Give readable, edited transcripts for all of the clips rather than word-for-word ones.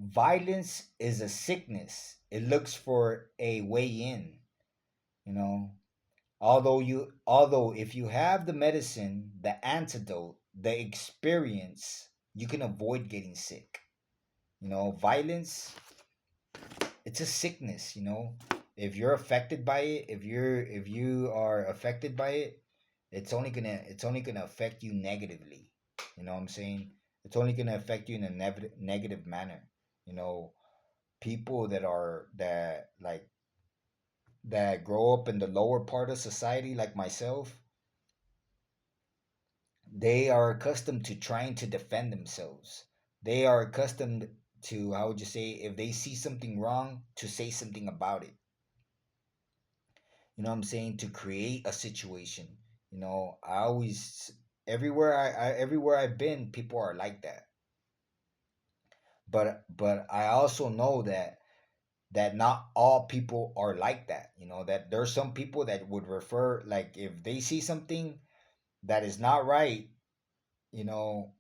Violence is a sickness. It looks for a way in, you know. Although if you have the medicine, the antidote, the experience, you can avoid getting sick. Violence, it's a sickness, If you're affected by it, if you are affected by it, it's only gonna affect you negatively. You know what I'm saying? It's only gonna affect you in a negative manner. You know, people that grow up in the lower part of society, like myself, they are accustomed to trying to defend themselves. They are accustomed to, how would you say, if they see something wrong, to say something about it. You know what I'm saying? To create a situation. I always, everywhere I've been, people are like that. But I also know that not all people are like that. That there's some people that would refer, like, if they see something that is not right, you know,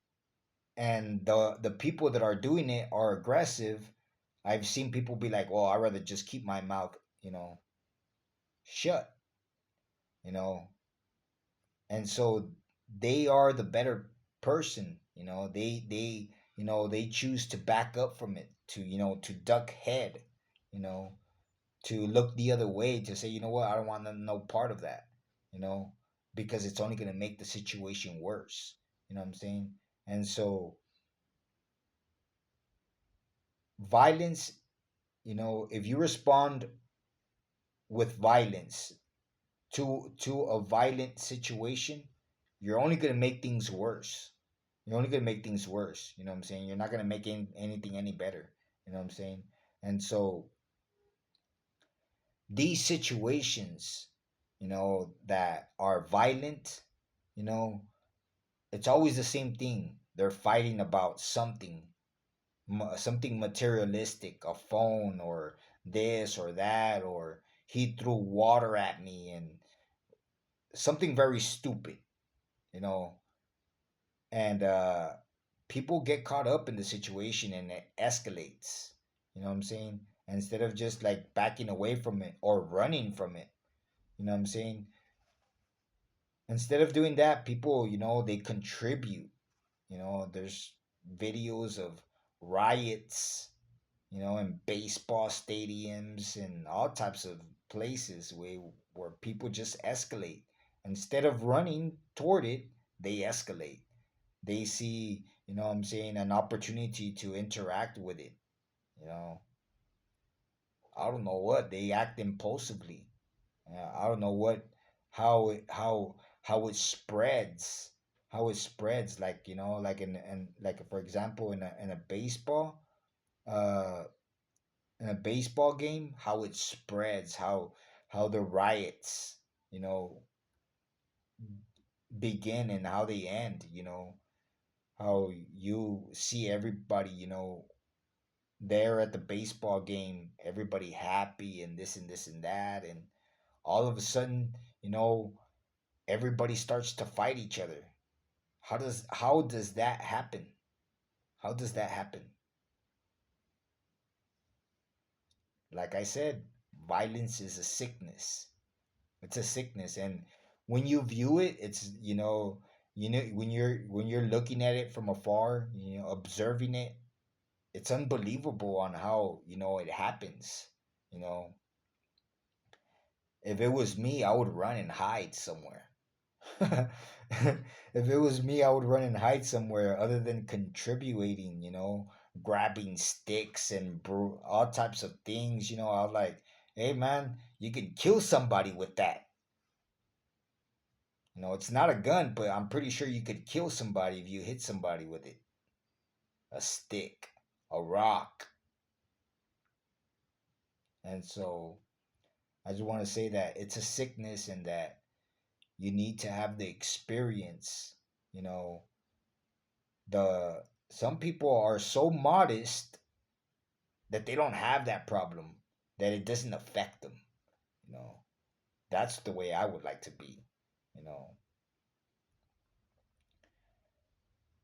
and the people that are doing it are aggressive. I've seen people be like, "Well, I'd rather just keep my mouth, shut," you know, and so they are the better person. They choose to back up from it, to duck head, you know, to look the other way, to say, you know what, I don't want no part of that, you know, because it's only going to make the situation worse. You know what I'm saying? And so violence, if you respond with violence to a violent situation, you're only going to make things worse. You're only going to make things worse. You know what I'm saying? You're not going to make anything any better. You know what I'm saying? And so these situations, that are violent, you know, it's always the same thing. They're fighting about something, something materialistic, a phone or this or that, or he threw water at me, and something very stupid, you know, and people get caught up in the situation and it escalates. You know what I'm saying? And instead of just like backing away from it or running from it, you know what I'm saying? Instead of doing that, people, they contribute. There's videos of riots, in baseball stadiums and all types of places where people just escalate. Instead of running toward it, they escalate. They see, what I'm saying, an opportunity to interact with it. You know, I don't know what, they act impulsively. I don't know how it, how it spreads, like, like like, for example, uh, in a baseball game, how it spreads, how the riots, you know, begin and how they end. How you see everybody, there at the baseball game, everybody happy and this and this and that, and all of a sudden, everybody starts to fight each other. How does that happen? How does that happen? Like I said, violence is a sickness. It's a sickness, and when you view it, it's, when you're looking at it from afar, observing it, it's unbelievable on how, it happens. You know, if it was me, I would run and hide somewhere. If it was me, I would run and hide somewhere other than contributing, grabbing sticks and all types of things. I was like, hey man, you can kill somebody with that. It's not a gun, but I'm pretty sure you could kill somebody if you hit somebody with it. A stick, a rock. And so I just want to say that it's a sickness, and that you need to have the experience. You know, the some people are so modest that they don't have that problem, that it doesn't affect them. You know, that's the way I would like to be. You know.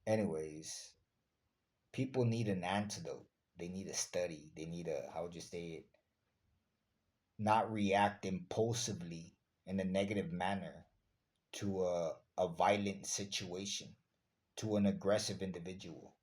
Anyways, people need an antidote. they need to study. They need to, how would you say it, not react impulsively in a negative manner to a violent situation, to an aggressive individual.